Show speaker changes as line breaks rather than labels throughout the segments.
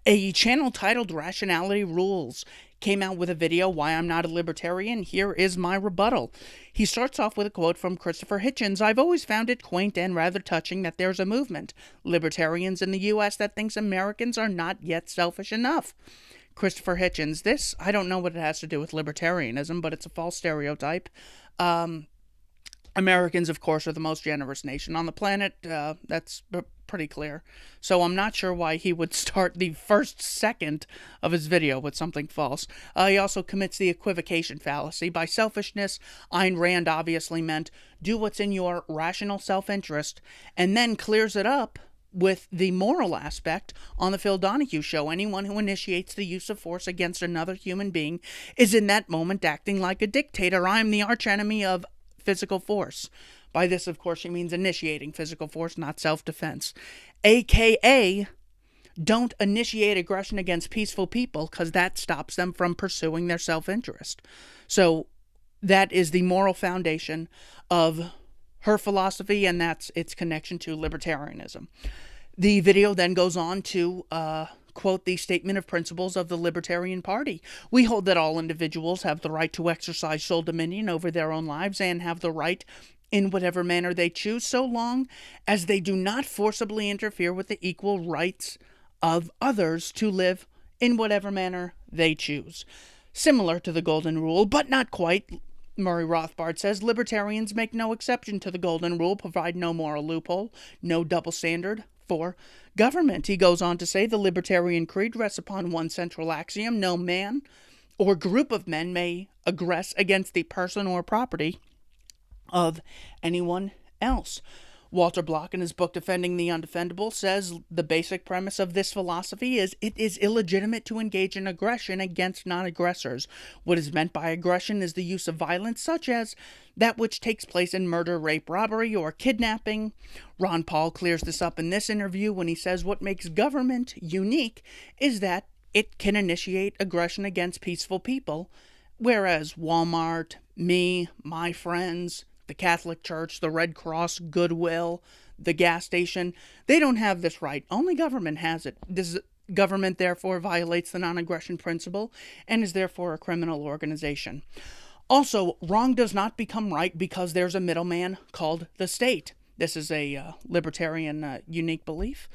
A channel titled Rationality Rules came out with a video, Why I'm Not a Libertarian. Here is my rebuttal. He starts off with a quote from Christopher Hitchens. I've always found it quaint and rather touching that there's a movement, libertarians in the U.S., that thinks Americans are not yet selfish enough. Christopher Hitchens. This, I don't know what it has to do with libertarianism, but it's a false stereotype. Americans, of course, are the most generous nation on the planet. That's pretty clear. So I'm not sure why he would start the first second of his video with something false. He also commits the equivocation fallacy. By selfishness, Ayn Rand obviously meant do what's in your rational self-interest, and then clears it up with the moral aspect on the Phil Donahue show. Anyone who initiates the use of force against another human being is in that moment acting like a dictator. I am the archenemy of physical force. By this, of course, she means initiating physical force, not self-defense. AKA, don't initiate aggression against peaceful people because that stops them from pursuing their self-interest. So that is the moral foundation of her philosophy, and that's its connection to libertarianism. The video then goes on to quote the statement of principles of the Libertarian Party. We hold that all individuals have the right to exercise sole dominion over their own lives and have the right in whatever manner they choose, so long as they do not forcibly interfere with the equal rights of others to live in whatever manner they choose. Similar to the Golden Rule, but not quite, Murray Rothbard says, libertarians make no exception to the Golden Rule, provide no moral loophole, no double standard for government. He goes on to say the Libertarian Creed rests upon one central axiom: no man or group of men may aggress against the person or property of anyone else. Walter Block, in his book Defending the Undefendable, says the basic premise of this philosophy is it is illegitimate to engage in aggression against non-aggressors. What is meant by aggression is the use of violence, such as that which takes place in murder, rape, robbery, or kidnapping. Ron Paul clears this up in this interview when he says what makes government unique is that it can initiate aggression against peaceful people, whereas Walmart, me, my friends, the Catholic Church, the Red Cross, Goodwill, the gas station, they don't have this right. Only government has it. This government, therefore, violates the non-aggression principle and is therefore a criminal organization. Also, wrong does not become right because there's a middleman called the state. This is a libertarian unique belief.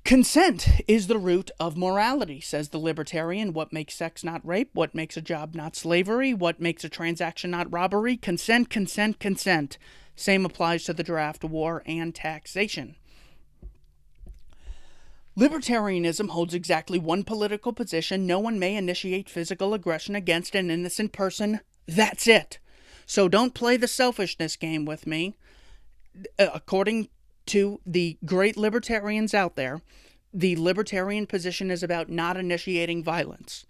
Consent is the root of morality, says the libertarian. What makes sex not rape? What makes a job not slavery? What makes a transaction not robbery? Consent, consent, consent. Same applies to the draft, war, and taxation. Libertarianism holds exactly one political position. No one may initiate physical aggression against an innocent person. That's it. So don't play the selfishness game with me. According to the great libertarians out there, the libertarian position is about not initiating violence.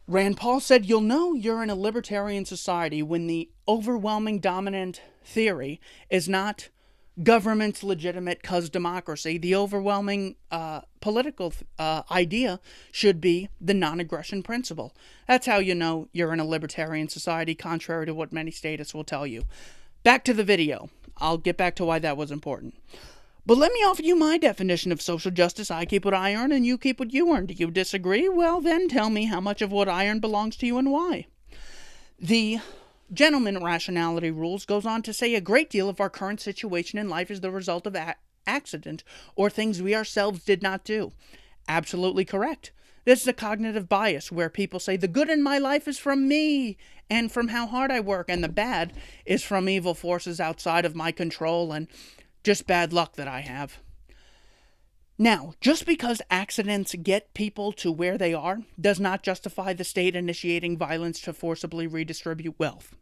Rand Paul said, you'll know you're in a libertarian society when the overwhelming dominant theory is not government's legitimate cause democracy. The overwhelming political idea should be the non-aggression principle. That's how you know you're in a libertarian society, contrary to what many statists will tell you. Back to the video. I'll get back to why that was important. But let me offer you my definition of social justice. I keep what I earn and you keep what you earn. Do you disagree? Well, then tell me how much of what I earn belongs to you and why. The gentleman rationality rules goes on to say a great deal of our current situation in life is the result of accident or things we ourselves did not do. Absolutely correct. This is a cognitive bias where people say the good in my life is from me and from how hard I work, and the bad is from evil forces outside of my control and just bad luck that I have. Now, just because accidents get people to where they are does not justify the state initiating violence to forcibly redistribute wealth.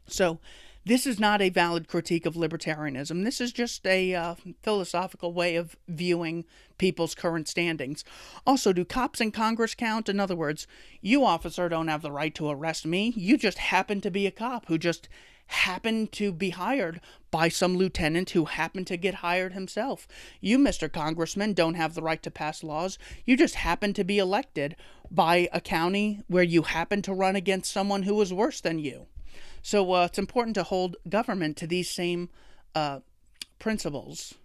So, this is not a valid critique of libertarianism. This is just a philosophical way of viewing people's current standings. Also, do cops in Congress count? In other words, you, officer, don't have the right to arrest me. You just happen to be a cop who just happened to be hired by some lieutenant who happened to get hired himself. You, Mr. Congressman, don't have the right to pass laws. You just happen to be elected by a county where you happen to run against someone who was worse than you. So it's important to hold government to these same principles.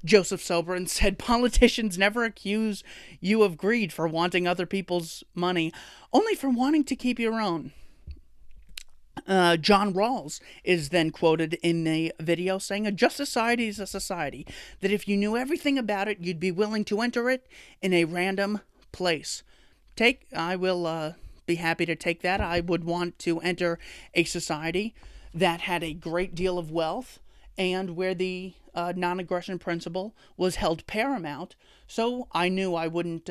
Joseph Sobran said, politicians never accuse you of greed for wanting other people's money, only for wanting to keep your own. John Rawls is then quoted in the video saying, a just society is a society that if you knew everything about it, you'd be willing to enter it in a random place. I will be happy to take that. I would want to enter a society that had a great deal of wealth and where the non-aggression principle was held paramount, so I knew I wouldn't...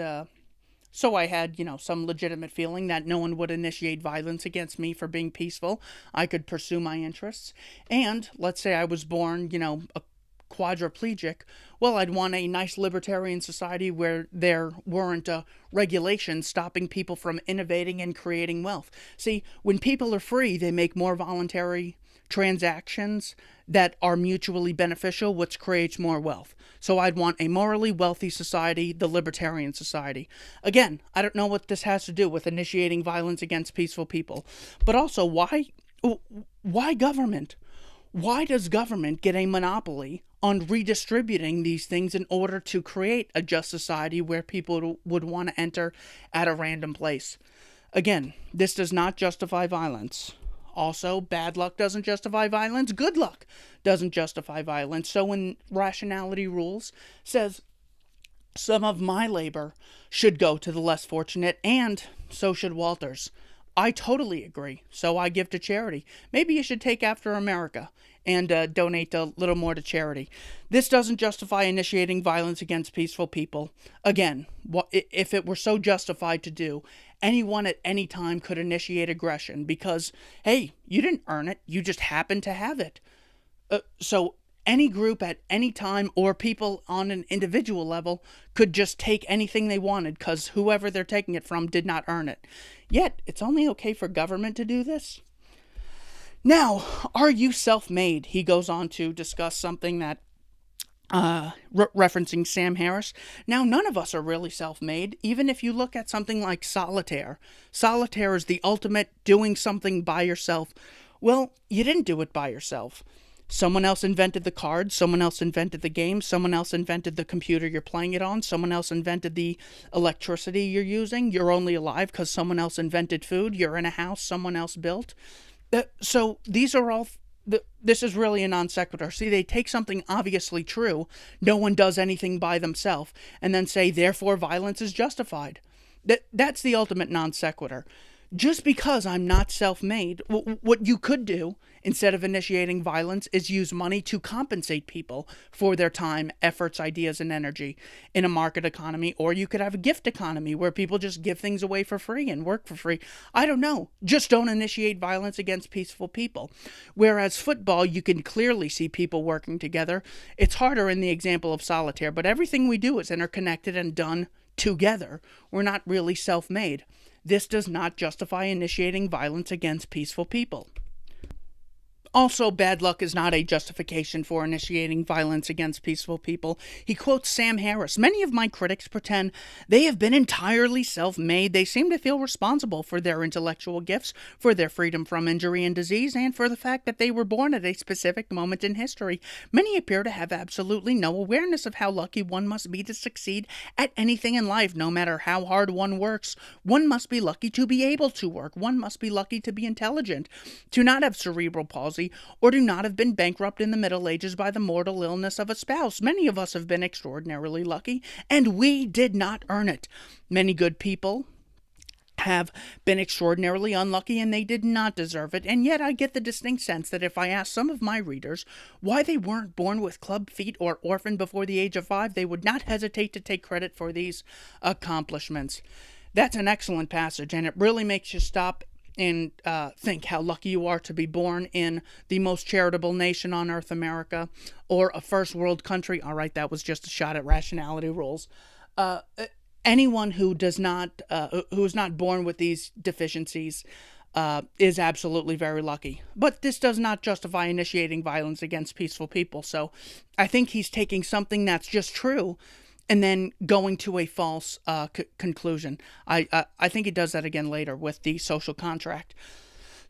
So I had, some legitimate feeling that no one would initiate violence against me for being peaceful. I could pursue my interests. And let's say I was born, a quadriplegic. Well, I'd want a nice libertarian society where there weren't regulations stopping people from innovating and creating wealth. See, when people are free, they make more voluntary transactions that are mutually beneficial, which creates more wealth. So I'd want a morally wealthy society, the libertarian society. Again, I don't know what this has to do with initiating violence against peaceful people, but also why government? Why does government get a monopoly on redistributing these things in order to create a just society where people would want to enter at a random place? Again, this does not justify violence. Also, bad luck doesn't justify violence. Good luck doesn't justify violence. So when rationality rules says some of my labor should go to the less fortunate, and so should Walter's, I totally agree. So I give to charity. Maybe you should take after America and donate a little more to charity. This doesn't justify initiating violence against peaceful people. Again, if it were so justified to do, anyone at any time could initiate aggression because, hey, you didn't earn it, you just happened to have it. So any group at any time or people on an individual level could just take anything they wanted because whoever they're taking it from did not earn it. Yet, it's only okay for government to do this? Now, are you self-made? He goes on to discuss something that referencing Sam Harris. Now, none of us are really self-made, even if you look at something like solitaire. Solitaire is the ultimate doing something by yourself. Well, you didn't do it by yourself. Someone else invented the cards, someone else invented the game, someone else invented the computer you're playing it on, someone else invented the electricity you're using. You're only alive because someone else invented food. You're in a house someone else built. So these are all... This is really a non sequitur. See, they take something obviously true, no one does anything by themselves, and then say, therefore, violence is justified. That's the ultimate non sequitur. Just because I'm not self-made, what you could do, instead of initiating violence, is use money to compensate people for their time, efforts, ideas, and energy in a market economy. Or you could have a gift economy where people just give things away for free and work for free. I don't know. Just don't initiate violence against peaceful people. Whereas football, you can clearly see people working together. It's harder in the example of solitaire, but everything we do is interconnected and done together. We're not really self-made. This does not justify initiating violence against peaceful people. Also, bad luck is not a justification for initiating violence against peaceful people. He quotes Sam Harris. Many of my critics pretend they have been entirely self-made. They seem to feel responsible for their intellectual gifts, for their freedom from injury and disease, and for the fact that they were born at a specific moment in history. Many appear to have absolutely no awareness of how lucky one must be to succeed at anything in life, no matter how hard one works. One must be lucky to be able to work. One must be lucky to be intelligent, to not have cerebral palsy, or do not have been bankrupt in the Middle Ages by the mortal illness of a spouse. Many of us have been extraordinarily lucky, and we did not earn it. Many good people have been extraordinarily unlucky, and they did not deserve it. And yet I get the distinct sense that if I asked some of my readers why they weren't born with club feet or orphaned before the age of 5, they would not hesitate to take credit for these accomplishments. That's an excellent passage, and it really makes you stop and think how lucky you are to be born in the most charitable nation on earth, America, or a first world country. All right, that was just a shot at rationality rules. Anyone who is not born with these deficiencies is absolutely very lucky. But this does not justify initiating violence against peaceful people. So I think he's taking something that's just true and then going to a false conclusion. I think he does that again later with the social contract.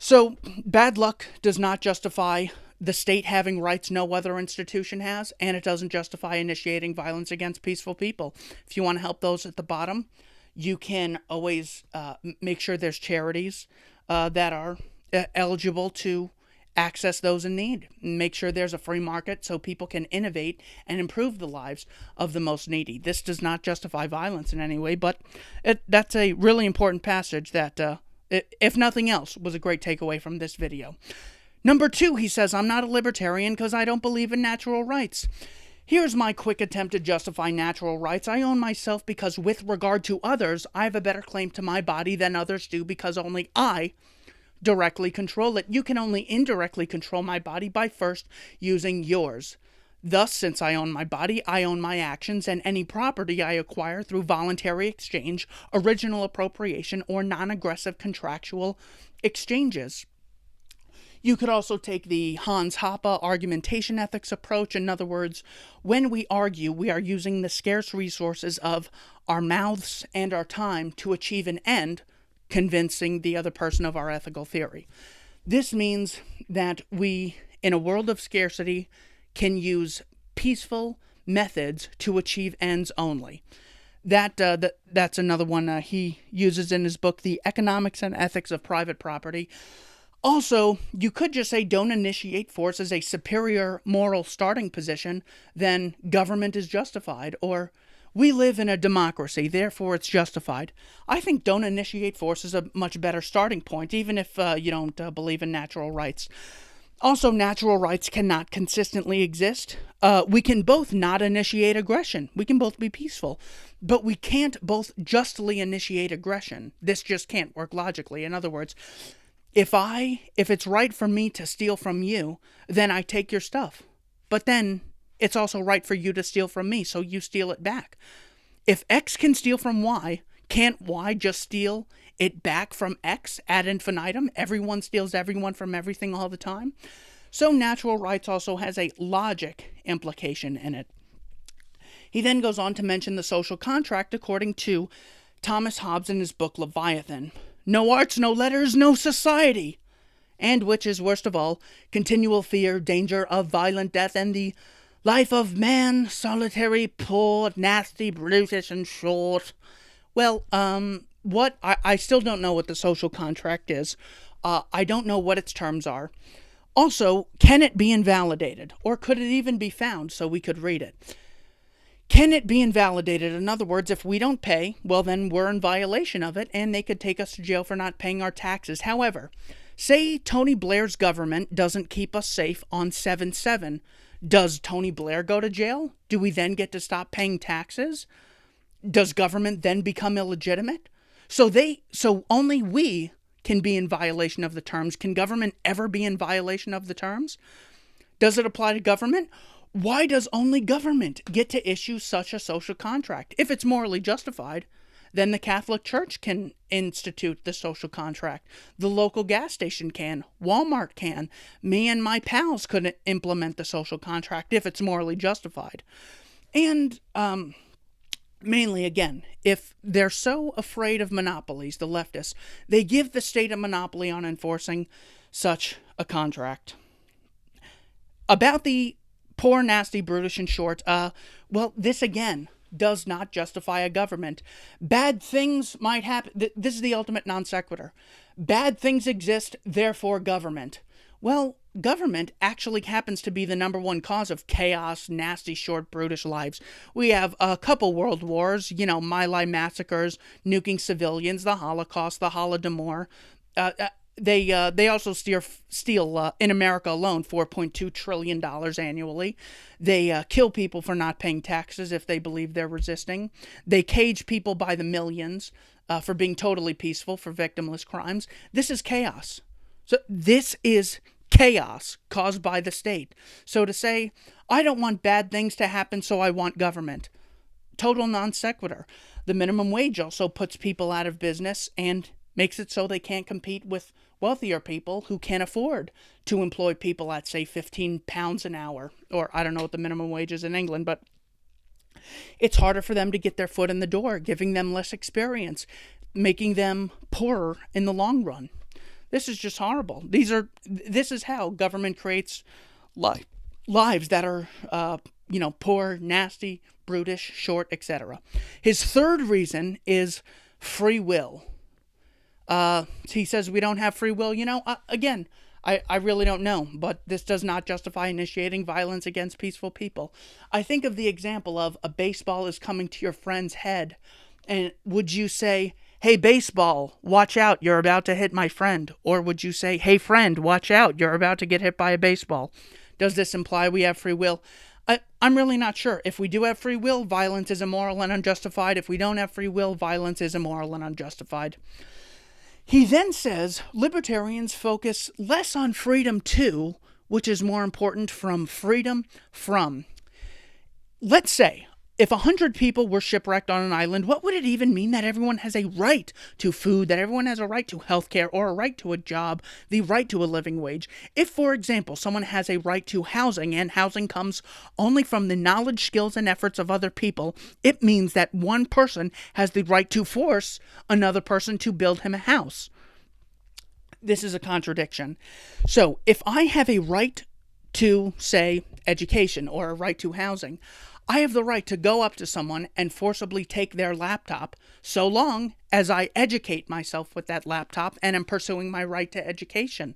So bad luck does not justify the state having rights no other institution has, and it doesn't justify initiating violence against peaceful people. If you want to help those at the bottom, you can always make sure there's charities that are eligible to access those in need. Make sure there's a free market so people can innovate and improve the lives of the most needy. This does not justify violence in any way, but that's a really important passage that, if nothing else, was a great takeaway from this video. Number 2, he says, I'm not a libertarian because I don't believe in natural rights. Here's my quick attempt to justify natural rights. I own myself because with regard to others, I have a better claim to my body than others do because only I directly control it. You can only indirectly control my body by first using yours. Thus, since I own my body, I own my actions and any property I acquire through voluntary exchange, original appropriation, or non-aggressive contractual exchanges. You could also take the Hans Hoppe argumentation ethics approach. In other words, when we argue, we are using the scarce resources of our mouths and our time to achieve an end, convincing the other person of our ethical theory. This means that we, in a world of scarcity, can use peaceful methods to achieve ends only. That's another one he uses in his book, The Economics and Ethics of Private Property. Also, you could just say don't initiate force as a superior moral starting position, then government is justified, or we live in a democracy, therefore it's justified. I think don't initiate force is a much better starting point, even if you don't believe in natural rights. Also, natural rights cannot consistently exist. We can both not initiate aggression. We can both be peaceful. But we can't both justly initiate aggression. This just can't work logically. In other words, if it's right for me to steal from you, then I take your stuff. But then it's also right for you to steal from me, so you steal it back. If X can steal from Y, can't Y just steal it back from X ad infinitum? Everyone steals everyone from everything all the time. So natural rights also has a logic implication in it. He then goes on to mention the social contract according to Thomas Hobbes in his book Leviathan. No arts, no letters, no society. And which is worst of all, continual fear, danger of violent death, and the life of man, solitary, poor, nasty, brutish, and short. Well, I still don't know what the social contract is. I don't know what its terms are. Also, can it be invalidated? Or could it even be found so we could read it? Can it be invalidated? In other words, if we don't pay, well then we're in violation of it, and they could take us to jail for not paying our taxes. However, say Tony Blair's government doesn't keep us safe on 7/7. Does Tony Blair go to jail? Do we then get to stop paying taxes? Does government then become illegitimate? So only we can be in violation of the terms. Can government ever be in violation of the terms? Does it apply to government? Why does only government get to issue such a social contract? If it's morally justified, then the Catholic Church can institute the social contract. The local gas station can. Walmart can. Me and my pals could implement the social contract if it's morally justified. And mainly, again, if they're so afraid of monopolies, the leftists, they give the state a monopoly on enforcing such a contract. About the poor, nasty, brutish, and short, well, this again does not justify a government. Bad things might happen. This is the ultimate non sequitur. Bad things exist, therefore government. Well, government actually happens to be the number one cause of chaos, nasty, short, brutish lives. We have a couple world wars, My Lai massacres, nuking civilians, the Holocaust, the Holodomor. They also steal in America alone, $4.2 trillion annually. They kill people for not paying taxes if they believe they're resisting. They cage people by the millions for being totally peaceful, for victimless crimes. This is chaos. So this is chaos caused by the state. So to say, I don't want bad things to happen, so I want government. Total non sequitur. The minimum wage also puts people out of business and makes it so they can't compete with wealthier people who can't afford to employ people at, say, £15 an hour. Or I don't know what the minimum wage is in England, but it's harder for them to get their foot in the door, giving them less experience, making them poorer in the long run. This is just horrible. This is how government creates lives that are, poor, nasty, brutish, short, etc. His third reason is free will. He says we don't have free will. Again, I really don't know, but this does not justify initiating violence against peaceful people. I think of the example of a baseball is coming to your friend's head, and would you say, "Hey, baseball, watch out, you're about to hit my friend"? Or would you say, "Hey, friend, watch out, you're about to get hit by a baseball"? Does this imply we have free will? I'm really not sure. If we do have free will, violence is immoral and unjustified. If we don't have free will, violence is immoral and unjustified. He then says libertarians focus less on freedom to, which is more important, from freedom from. Let's say, if 100 people were shipwrecked on an island, what would it even mean that everyone has a right to food, that everyone has a right to health care, or a right to a job, the right to a living wage? If, for example, someone has a right to housing, and housing comes only from the knowledge, skills, and efforts of other people, it means that one person has the right to force another person to build him a house. This is a contradiction. So, if I have a right to, say, education, or a right to housing, I have the right to go up to someone and forcibly take their laptop so long as I educate myself with that laptop and am pursuing my right to education.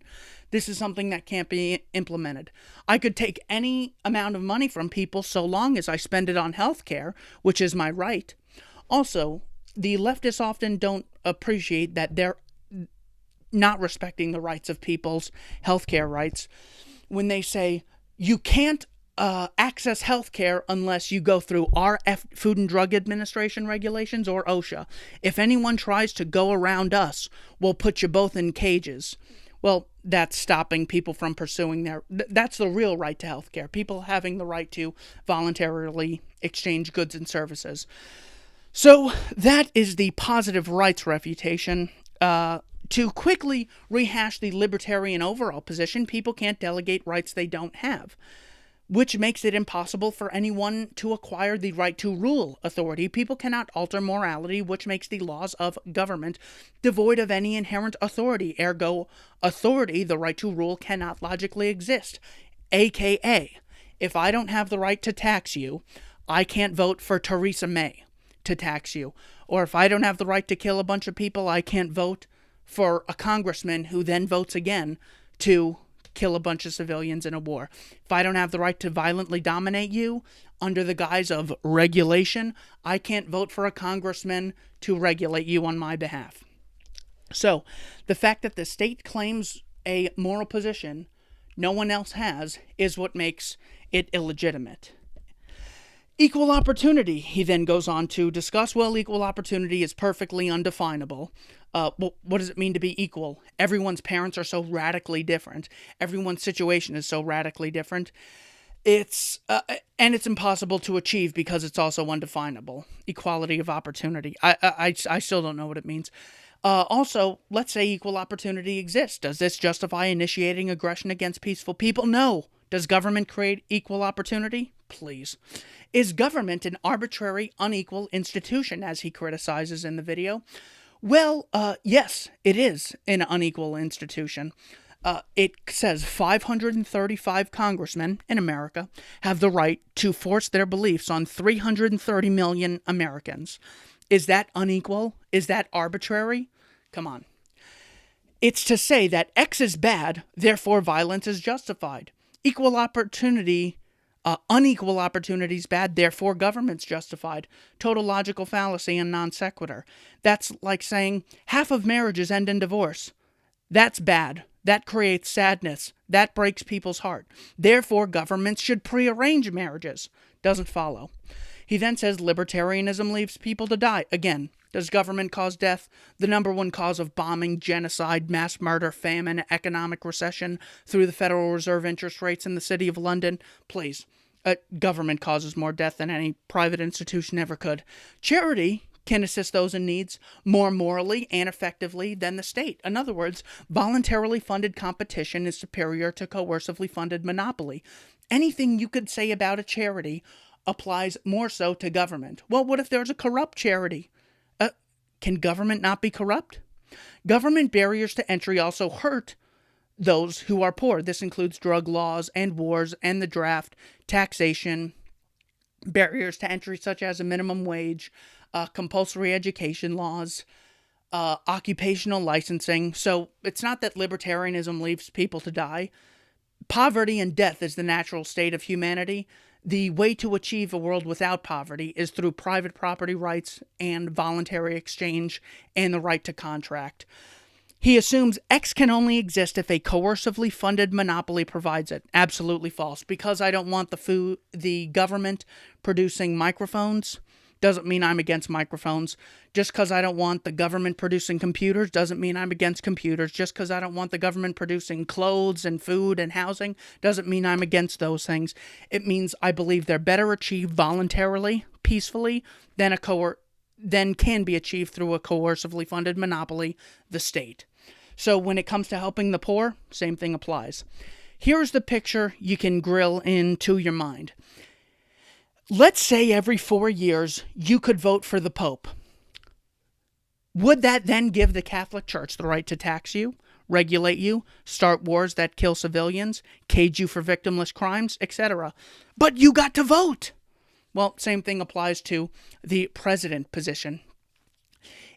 This is something that can't be implemented. I could take any amount of money from people so long as I spend it on health care, which is my right. Also, the leftists often don't appreciate that they're not respecting the rights of people's healthcare rights when they say you can't access healthcare unless you go through our Food and Drug Administration regulations or OSHA. If anyone tries to go around us, we'll put you both in cages. Well, that's stopping people from pursuing that's the real right to healthcare. People having the right to voluntarily exchange goods and services. So that is the positive rights refutation. To quickly rehash the libertarian overall position, people can't delegate rights they don't have, which makes it impossible for anyone to acquire the right to rule authority. People cannot alter morality, which makes the laws of government devoid of any inherent authority. Ergo, authority, the right to rule, cannot logically exist. AKA, if I don't have the right to tax you, I can't vote for Theresa May to tax you. Or if I don't have the right to kill a bunch of people, I can't vote for a congressman who then votes again to kill a bunch of civilians in a war. If I don't have the right to violently dominate you under the guise of regulation, I can't vote for a congressman to regulate you on my behalf. So, the fact that the state claims a moral position no one else has is what makes it illegitimate. Equal opportunity, he then goes on to discuss. Well, equal opportunity is perfectly undefinable. What does it mean to be equal? Everyone's parents are so radically different. Everyone's situation is so radically different. It's impossible to achieve because it's also undefinable. Equality of opportunity. I still don't know what it means. Also, let's say equal opportunity exists. Does this justify initiating aggression against peaceful people? No. Does government create equal opportunity? Please. Is government an arbitrary, unequal institution, as he criticizes in the video? Well, yes, it is an unequal institution. It says 535 congressmen in America have the right to force their beliefs on 330 million Americans. Is that unequal? Is that arbitrary? Come on. It's to say that X is bad, therefore violence is justified. Equal opportunity, unequal opportunity is bad, therefore government's justified. Total logical fallacy and non sequitur. That's like saying half of marriages end in divorce. That's bad. That creates sadness. That breaks people's heart. Therefore, governments should prearrange marriages. Doesn't follow. He then says libertarianism leaves people to die. Again, does government cause death? The number one cause of bombing, genocide, mass murder, famine, economic recession through the Federal Reserve interest rates in the City of London? Please. Government causes more death than any private institution ever could. Charity can assist those in needs more morally and effectively than the state. In other words, voluntarily funded competition is superior to coercively funded monopoly. Anything you could say about a charity applies more so to government. Well, what if there's a corrupt charity? Can government not be corrupt? Government barriers to entry also hurt those who are poor. This includes drug laws and wars and the draft, taxation, barriers to entry such as a minimum wage, compulsory education laws, occupational licensing. So it's not that libertarianism leaves people to die. Poverty and death is the natural state of humanity. The way to achieve a world without poverty is through private property rights and voluntary exchange and the right to contract. He assumes X can only exist if a coercively funded monopoly provides it. Absolutely false. Because I don't want the government producing microphones doesn't mean I'm against microphones. Just because I don't want the government producing computers doesn't mean I'm against computers. Just because I don't want the government producing clothes and food and housing doesn't mean I'm against those things. It means I believe they're better achieved voluntarily, peacefully, than can be achieved through a coercively funded monopoly, the state. So when it comes to helping the poor, same thing applies. Here's the picture you can grill into your mind. Let's say every 4 years you could vote for the Pope. Would that then give the Catholic Church the right to tax you, regulate you, start wars that kill civilians, cage you for victimless crimes, etc.? But you got to vote! Well, same thing applies to the president position.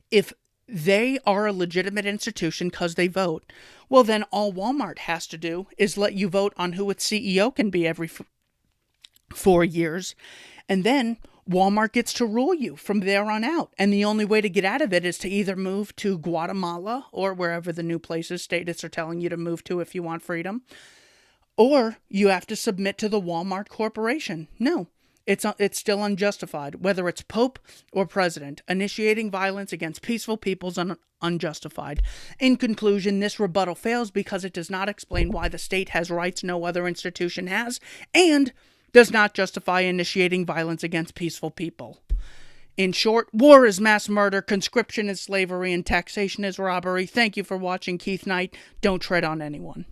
If they are a legitimate institution because they vote, well then all Walmart has to do is let you vote on who its CEO can be every 4 years, and then Walmart gets to rule you from there on out. And the only way to get out of it is to either move to Guatemala or wherever the new places states are telling you to move to if you want freedom, or you have to submit to the Walmart Corporation. No. It's still unjustified, whether it's Pope or President. Initiating violence against peaceful people is unjustified. In conclusion, this rebuttal fails because it does not explain why the state has rights no other institution has, and does not justify initiating violence against peaceful people. In short, war is mass murder, conscription is slavery, and taxation is robbery. Thank you for watching. Keith Knight, don't tread on anyone.